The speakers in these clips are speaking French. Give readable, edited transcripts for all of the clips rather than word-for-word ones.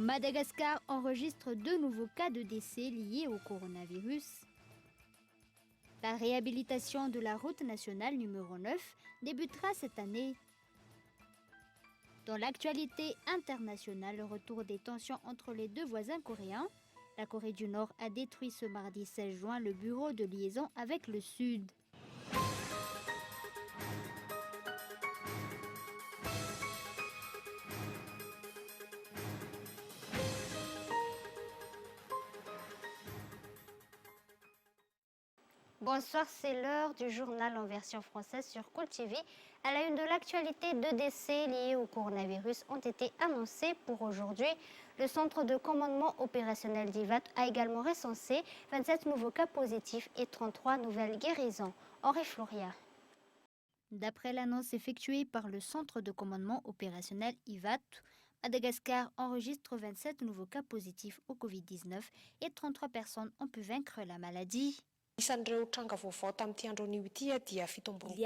Madagascar enregistre 2 nouveaux cas de décès liés au coronavirus. La réhabilitation de la route nationale numéro 9 débutera cette année. Dans l'actualité internationale, le retour des tensions entre les deux voisins coréens. La Corée du Nord a détruit ce mardi 16 juin le bureau de liaison avec le Sud. Bonsoir, c'est l'heure du journal en version française sur Cool TV. À la une de l'actualité, 2 décès liés au coronavirus ont été annoncés pour aujourd'hui. Le centre de commandement opérationnel d'IVAT a également recensé 27 nouveaux cas positifs et 33 nouvelles guérisons. Henri Floria. D'après l'annonce effectuée par le centre de commandement opérationnel IVAT, Madagascar enregistre 27 nouveaux cas positifs au Covid-19 et 33 personnes ont pu vaincre la maladie. Il y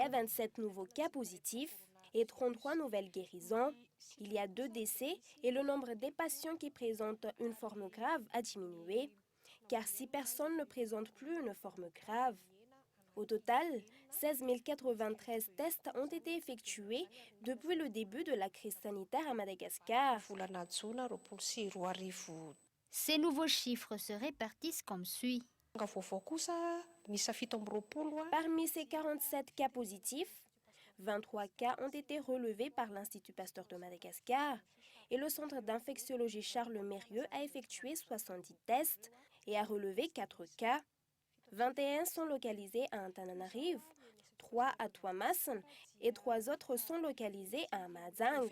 a 27 nouveaux cas positifs et 33 nouvelles guérisons. Il y a 2 décès et le nombre des patients qui présentent une forme grave a diminué, car 6 personnes ne présentent plus une forme grave. Au total, 16 093 tests ont été effectués depuis le début de la crise sanitaire à Madagascar. Ces nouveaux chiffres se répartissent comme suit. Parmi ces 47 cas positifs, 23 cas ont été relevés par l'Institut Pasteur de Madagascar et le centre d'infectiologie Charles Mérieux a effectué 70 tests et a relevé 4 cas. 21 sont localisés à Antananarive, 3 à Tuamasin et 3 autres sont localisés à Amadzang.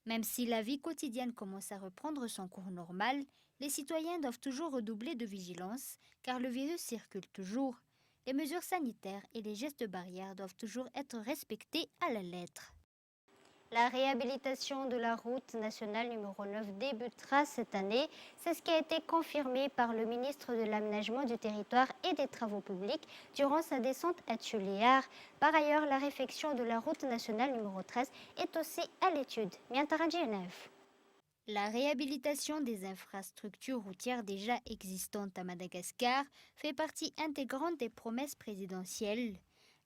Même si la vie quotidienne commence à reprendre son cours normal, les citoyens doivent toujours redoubler de vigilance car le virus circule toujours. Les mesures sanitaires et les gestes barrières doivent toujours être respectés à la lettre. La réhabilitation de la route nationale numéro 9 débutera cette année. C'est ce qui a été confirmé par le ministre de l'Aménagement du Territoire et des Travaux publics durant sa descente à Tuléar. Par ailleurs, la réfection de la route nationale numéro 13 est aussi à l'étude. La réhabilitation des infrastructures routières déjà existantes à Madagascar fait partie intégrante des promesses présidentielles.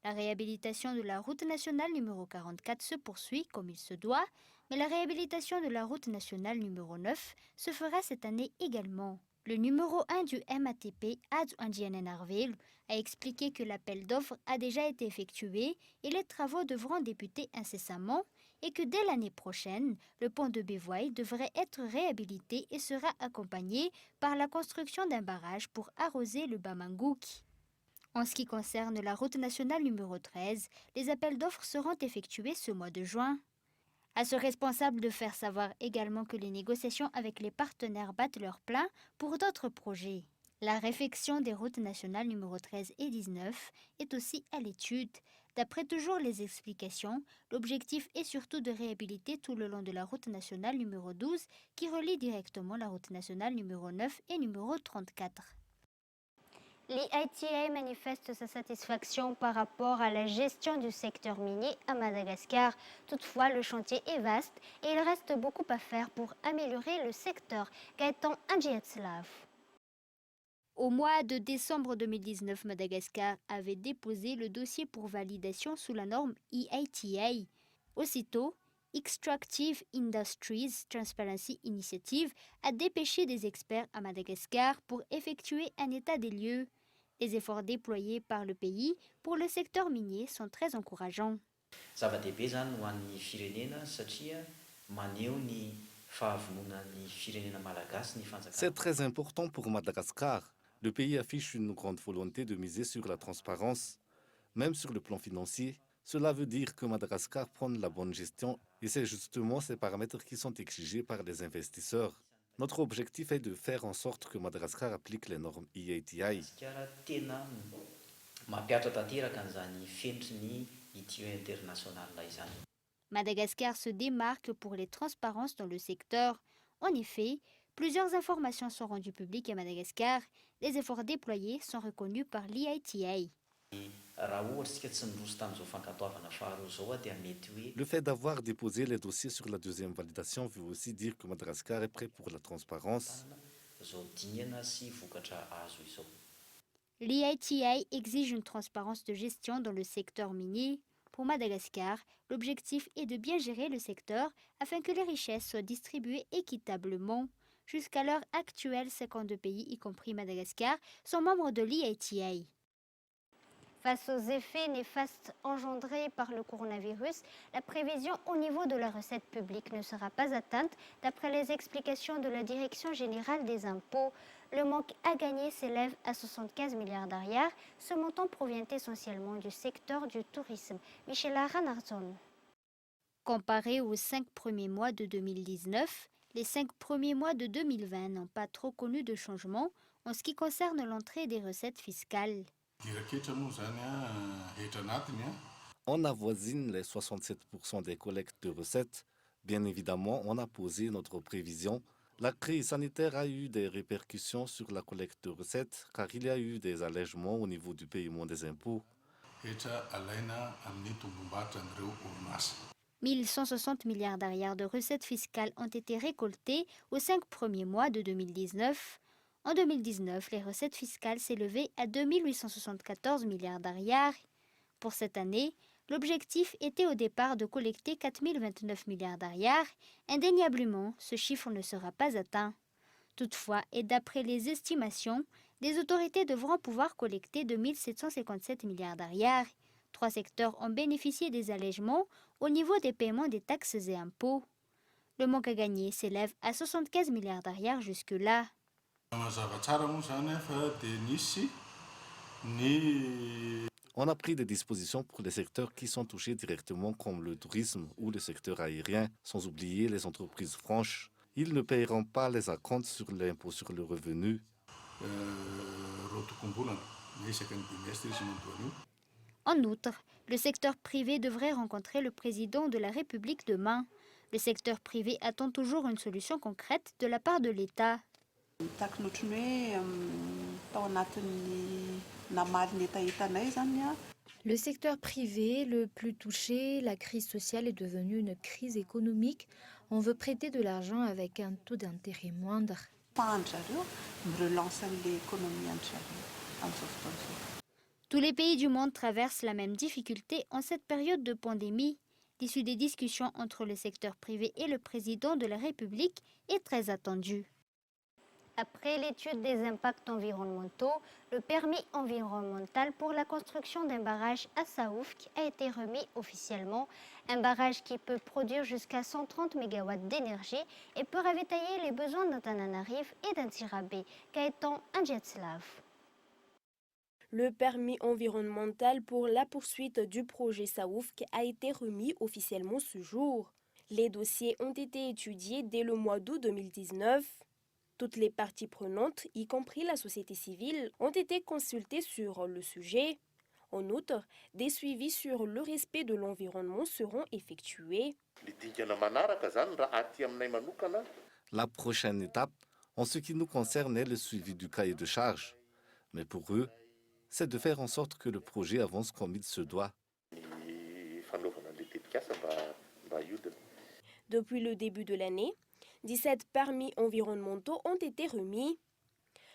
La réhabilitation de la route nationale numéro 44 se poursuit comme il se doit, mais la réhabilitation de la route nationale numéro 9 se fera cette année également. Le numéro 1 du MATP, Ad Anjianenarvel, a expliqué que l'appel d'offres a déjà été effectué et les travaux devront débuter incessamment et que dès l'année prochaine, le pont de Bévoy devrait être réhabilité et sera accompagné par la construction d'un barrage pour arroser le Bamangouki. En ce qui concerne la route nationale numéro 13, les appels d'offres seront effectués ce mois de juin. À ce responsable de faire savoir également que les négociations avec les partenaires battent leur plein pour d'autres projets. La réfection des routes nationales numéro 13 et 19 est aussi à l'étude. D'après toujours les explications, l'objectif est surtout de réhabiliter tout le long de la route nationale numéro 12 qui relie directement la route nationale numéro 9 et numéro 34. L'IITA manifeste sa satisfaction par rapport à la gestion du secteur minier à Madagascar. Toutefois, le chantier est vaste et il reste beaucoup à faire pour améliorer le secteur. Gaëtan Andjietslav. Au mois de décembre 2019, Madagascar avait déposé le dossier pour validation sous la norme IITA. Aussitôt, Extractive Industries Transparency Initiative a dépêché des experts à Madagascar pour effectuer un état des lieux. Les efforts déployés par le pays pour le secteur minier sont très encourageants. C'est très important pour Madagascar. Le pays affiche une grande volonté de miser sur la transparence, même sur le plan financier. Cela veut dire que Madagascar prône la bonne gestion et c'est justement ces paramètres qui sont exigés par les investisseurs. Notre objectif est de faire en sorte que Madagascar applique les normes IATI. Madagascar se démarque pour les transparences dans le secteur. En effet, plusieurs informations sont rendues publiques à Madagascar. Les efforts déployés sont reconnus par l'IITA. Le fait d'avoir déposé les dossiers sur la deuxième validation veut aussi dire que Madagascar est prêt pour la transparence. L'EITI exige une transparence de gestion dans le secteur minier. Pour Madagascar, l'objectif est de bien gérer le secteur afin que les richesses soient distribuées équitablement. Jusqu'à l'heure actuelle, 52 pays, y compris Madagascar, sont membres de l'EITI. Face aux effets néfastes engendrés par le coronavirus, la prévision au niveau de la recette publique ne sera pas atteinte d'après les explications de la Direction générale des impôts. Le manque à gagner s'élève à 75 milliards d'ariars. Ce montant provient essentiellement du secteur du tourisme. Michela Ranardzon. Comparé aux 5 premiers mois de 2019, les 5 premiers mois de 2020 n'ont pas trop connu de changement en ce qui concerne l'entrée des recettes fiscales. On avoisine les 67% des collectes de recettes. Bien évidemment, on a posé notre prévision. La crise sanitaire a eu des répercussions sur la collecte de recettes car il y a eu des allègements au niveau du paiement des impôts. 1160 milliards d'ariars de recettes fiscales ont été récoltées aux 5 premiers mois de 2019. En 2019, les recettes fiscales s'élevaient à 2874 milliards d'ariars. Pour cette année, l'objectif était au départ de collecter 4029 milliards d'ariars. Indéniablement, ce chiffre ne sera pas atteint. Toutefois, et d'après les estimations, les autorités devront pouvoir collecter 2757 milliards d'ariars. 3 secteurs ont bénéficié des allègements au niveau des paiements des taxes et impôts. Le manque à gagner s'élève à 75 milliards d'ariars jusque-là. On a pris des dispositions pour les secteurs qui sont touchés directement comme le tourisme ou le secteur aérien, sans oublier les entreprises franches. Ils ne paieront pas les acomptes sur l'impôt sur le revenu. En outre, le secteur privé devrait rencontrer le président de la République demain. Le secteur privé attend toujours une solution concrète de la part de l'État. Le secteur privé le plus touché, la crise sociale est devenue une crise économique. On veut prêter de l'argent avec un taux d'intérêt moindre. Tous les pays du monde traversent la même difficulté en cette période de pandémie. L'issue des discussions entre le secteur privé et le président de la République est très attendue. Après l'étude des impacts environnementaux, le permis environnemental pour la construction d'un barrage à Saoufk a été remis officiellement. Un barrage qui peut produire jusqu'à 130 MW d'énergie et peut ravitailler les besoins d'Antananarive et d'Antsirabe, Gaëtan Andjetslav. Le permis environnemental pour la poursuite du projet Saoufk a été remis officiellement ce jour. Les dossiers ont été étudiés dès le mois d'août 2019. Toutes les parties prenantes, y compris la société civile, ont été consultées sur le sujet. En outre, des suivis sur le respect de l'environnement seront effectués. La prochaine étape, en ce qui nous concerne, est le suivi du cahier de charges. Mais pour eux, c'est de faire en sorte que le projet avance comme il se doit. Depuis le début de l'année, 17 permis environnementaux ont été remis.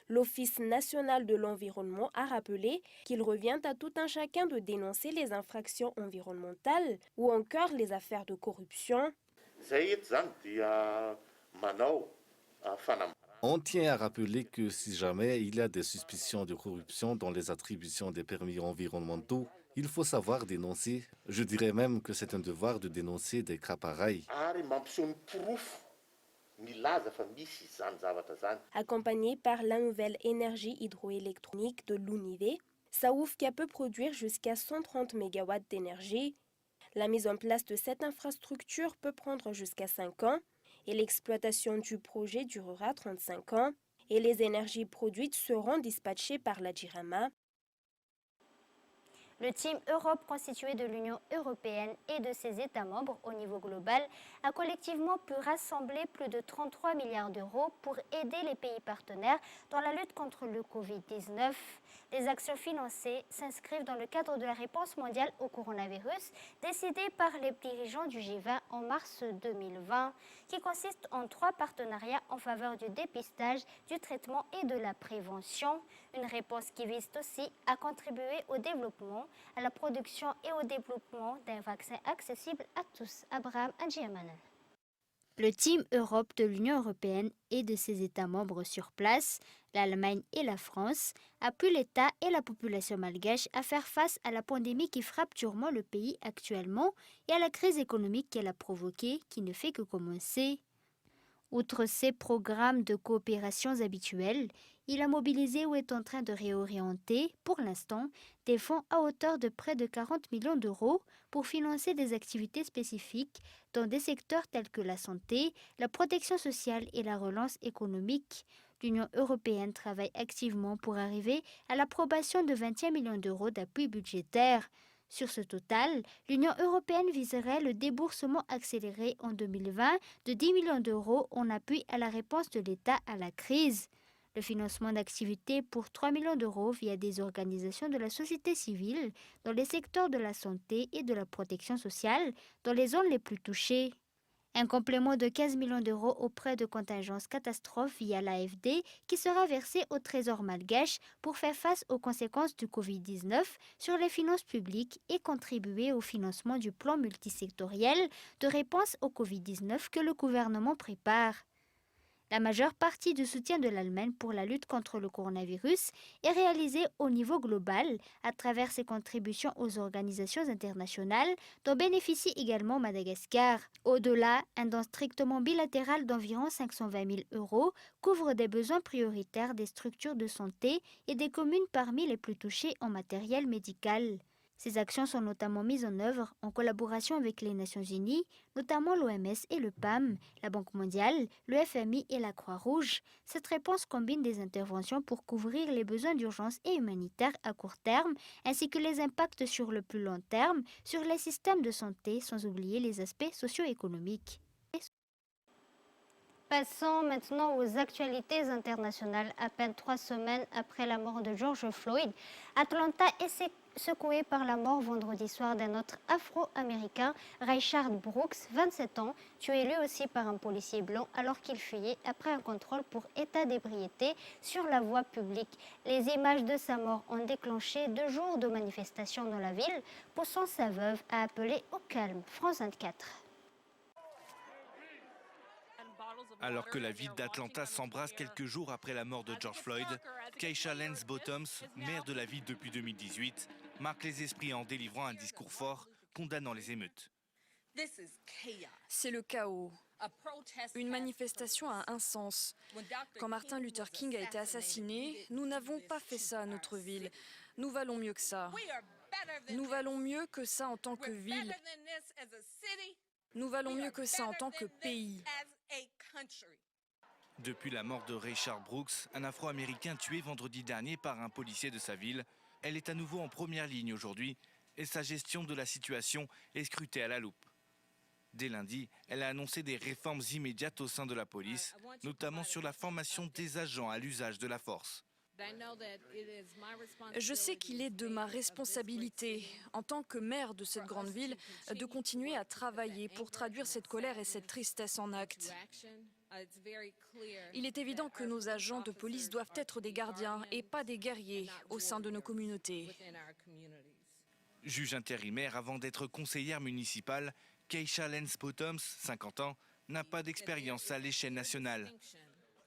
L'Office national de l'environnement a rappelé qu'il revient à tout un chacun de dénoncer les infractions environnementales ou encore les affaires de corruption. On tient à rappeler que si jamais il y a des suspicions de corruption dans les attributions des permis environnementaux, il faut savoir dénoncer. Je dirais même que c'est un devoir de dénoncer des cas pareils. Accompagné par la nouvelle énergie hydroélectronique de l'UNIVE, Saoufk peut produire jusqu'à 130 MW d'énergie. La mise en place de cette infrastructure peut prendre jusqu'à 5 ans et l'exploitation du projet durera 35 ans et les énergies produites seront dispatchées par la JIRAMA. Le Team Europe, constitué de l'Union européenne et de ses États membres au niveau global, a collectivement pu rassembler plus de 33 milliards d'euros pour aider les pays partenaires dans la lutte contre le Covid-19. Les actions financées s'inscrivent dans le cadre de la réponse mondiale au coronavirus décidée par les dirigeants du G20 en mars 2020, qui consiste en 3 partenariats en faveur du dépistage, du traitement et de la prévention. Une réponse qui vise aussi à contribuer au développement, à la production et au développement d'un vaccin accessible à tous. Abraham Adjiamanan. Le Team Europe de l'Union européenne et de ses États membres sur place, l'Allemagne et la France, appuient l'État et la population malgache à faire face à la pandémie qui frappe durement le pays actuellement et à la crise économique qu'elle a provoquée, qui ne fait que commencer. Outre ces programmes de coopérations habituels, il a mobilisé ou est en train de réorienter, pour l'instant, des fonds à hauteur de près de 40 millions d'euros pour financer des activités spécifiques dans des secteurs tels que la santé, la protection sociale et la relance économique. L'Union européenne travaille activement pour arriver à l'approbation de 21 millions d'euros d'appui budgétaire. Sur ce total, l'Union européenne viserait le déboursement accéléré en 2020 de 10 millions d'euros en appui à la réponse de l'État à la crise. Le financement d'activités pour 3 millions d'euros via des organisations de la société civile dans les secteurs de la santé et de la protection sociale dans les zones les plus touchées. Un complément de 15 millions d'euros auprès de contingences catastrophes via l'AFD qui sera versé au Trésor malgache pour faire face aux conséquences du Covid-19 sur les finances publiques et contribuer au financement du plan multisectoriel de réponse au Covid-19 que le gouvernement prépare. La majeure partie du soutien de l'Allemagne pour la lutte contre le coronavirus est réalisée au niveau global à travers ses contributions aux organisations internationales dont bénéficie également Madagascar. Au-delà, un don strictement bilatéral d'environ 520 000 euros couvre des besoins prioritaires des structures de santé et des communes parmi les plus touchées en matériel médical. Ces actions sont notamment mises en œuvre en collaboration avec les Nations Unies, notamment l'OMS et le PAM, la Banque mondiale, le FMI et la Croix-Rouge. Cette réponse combine des interventions pour couvrir les besoins d'urgence et humanitaires à court terme, ainsi que les impacts sur le plus long terme sur les systèmes de santé, sans oublier les aspects socio-économiques. Passons maintenant aux actualités internationales. À peine 3 semaines après la mort de George Floyd, Atlanta est secouée par la mort vendredi soir d'un autre Afro-Américain, Rayshard Brooks, 27 ans, tué lui aussi par un policier blanc alors qu'il fuyait après un contrôle pour état d'ébriété sur la voie publique. Les images de sa mort ont déclenché 2 jours de manifestations dans la ville, poussant sa veuve à appeler au calme. France 24. Alors que la ville d'Atlanta s'embrase quelques jours après la mort de George Floyd, Keisha Lance Bottoms, maire de la ville depuis 2018, marque les esprits en délivrant un discours fort condamnant les émeutes. C'est le chaos. Une manifestation a un sens. Quand Martin Luther King a été assassiné, nous n'avons pas fait ça à notre ville. Nous valons mieux que ça. Nous valons mieux que ça en tant que ville. Nous valons mieux que ça en tant que pays. Depuis la mort de Rayshard Brooks, un Afro-Américain tué vendredi dernier par un policier de sa ville, elle est à nouveau en première ligne aujourd'hui et sa gestion de la situation est scrutée à la loupe. Dès lundi, elle a annoncé des réformes immédiates au sein de la police, notamment sur la formation des agents à l'usage de la force. Je sais qu'il est de ma responsabilité, en tant que maire de cette grande ville, de continuer à travailler pour traduire cette colère et cette tristesse en actes. Il est évident que nos agents de police doivent être des gardiens et pas des guerriers au sein de nos communautés. Juge intérimaire avant d'être conseillère municipale, Keisha Lance Bottoms, 50 ans, n'a pas d'expérience à l'échelle nationale.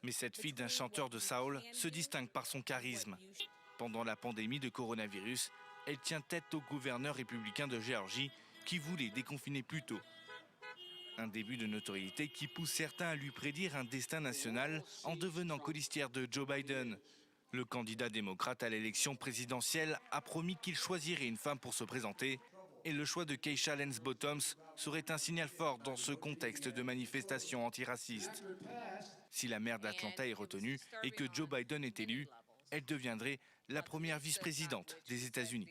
Mais cette fille d'un chanteur de soul se distingue par son charisme. Pendant la pandémie de coronavirus, elle tient tête au gouverneur républicain de Géorgie qui voulait déconfiner plus tôt. Un début de notoriété qui pousse certains à lui prédire un destin national en devenant colistière de Joe Biden. Le candidat démocrate à l'élection présidentielle a promis qu'il choisirait une femme pour se présenter et le choix de Keisha Lance Bottoms serait un signal fort dans ce contexte de manifestations antiracistes. Si la maire d'Atlanta est retenue et que Joe Biden est élu, elle deviendrait la première vice-présidente des États-Unis.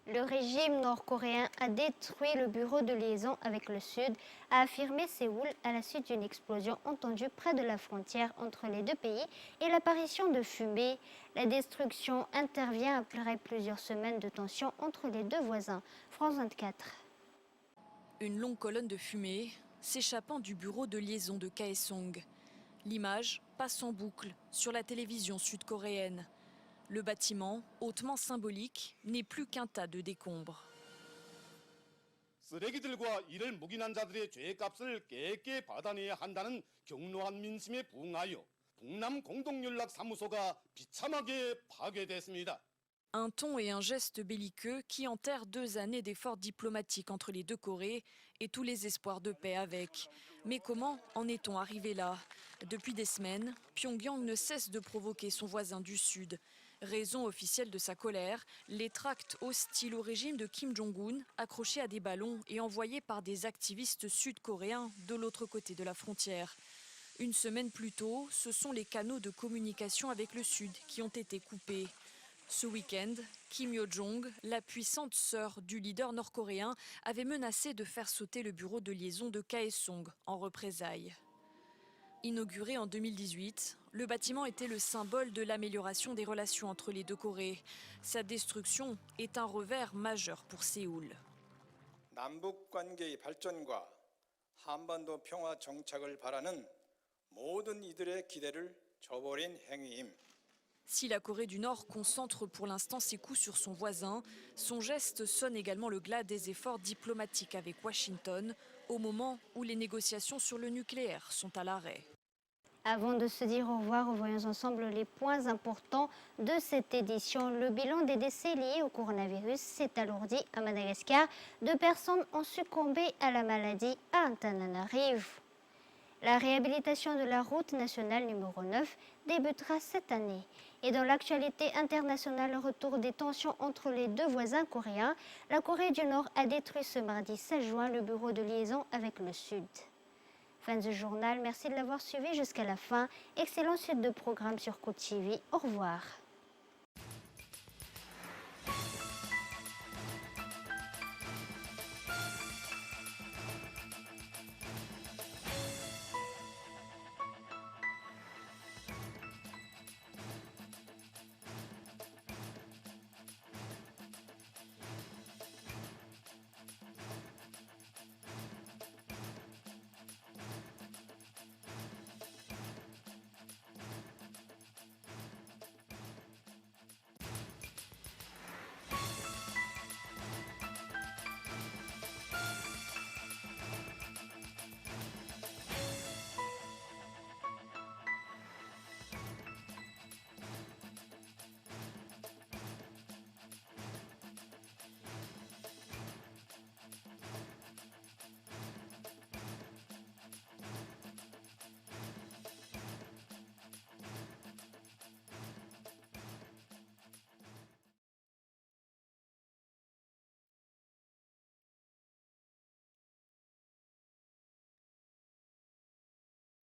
Le régime nord-coréen a détruit le bureau de liaison avec le Sud, a affirmé Séoul à la suite d'une explosion entendue près de la frontière entre les deux pays et l'apparition de fumée. La destruction intervient après plusieurs semaines de tensions entre les deux voisins. France 24. Une longue colonne de fumée s'échappant du bureau de liaison de Kaesong. L'image passe en boucle sur la télévision sud-coréenne. Le bâtiment, hautement symbolique, n'est plus qu'un tas de décombres. 쓰레기들과 이를 묵인한 자들의 죄값을 깨끗이 받아내야 한다는 격노한 민심에 부응하여 북남 공동연락사무소가 비참하게 파괴됐습니다. Un ton et un geste belliqueux qui enterrent 2 années d'efforts diplomatiques entre les deux Corées et tous les espoirs de paix avec. Mais comment en est-on arrivé là? Depuis des semaines, Pyongyang ne cesse de provoquer son voisin du Sud. Raison officielle de sa colère, les tracts hostiles au régime de Kim Jong-un, accrochés à des ballons et envoyés par des activistes sud-coréens de l'autre côté de la frontière. Une semaine plus tôt, ce sont les canaux de communication avec le Sud qui ont été coupés. Ce week-end, Kim Yo-jong, la puissante sœur du leader nord-coréen, avait menacé de faire sauter le bureau de liaison de Kaesong en représailles. Inauguré en 2018, le bâtiment était le symbole de l'amélioration des relations entre les deux Corées. Sa destruction est un revers majeur pour Séoul. 남북 관계의 발전과 한반도 평화 정착을 바라는 모든 이들의 기대를 저버린 행위임. Si la Corée du Nord concentre pour l'instant ses coups sur son voisin, son geste sonne également le glas des efforts diplomatiques avec Washington, au moment où les négociations sur le nucléaire sont à l'arrêt. Avant de se dire au revoir, revoyons ensemble les points importants de cette édition. Le bilan des décès liés au coronavirus s'est alourdi à Madagascar. 2 personnes ont succombé à la maladie à Antananarivo. La réhabilitation de la route nationale numéro 9 débutera cette année. Et dans l'actualité internationale, retour des tensions entre les deux voisins coréens, la Corée du Nord a détruit ce mardi 16 juin le bureau de liaison avec le Sud. Fin du journal, merci de l'avoir suivi jusqu'à la fin. Excellente suite de programmes sur Côte TV. Au revoir.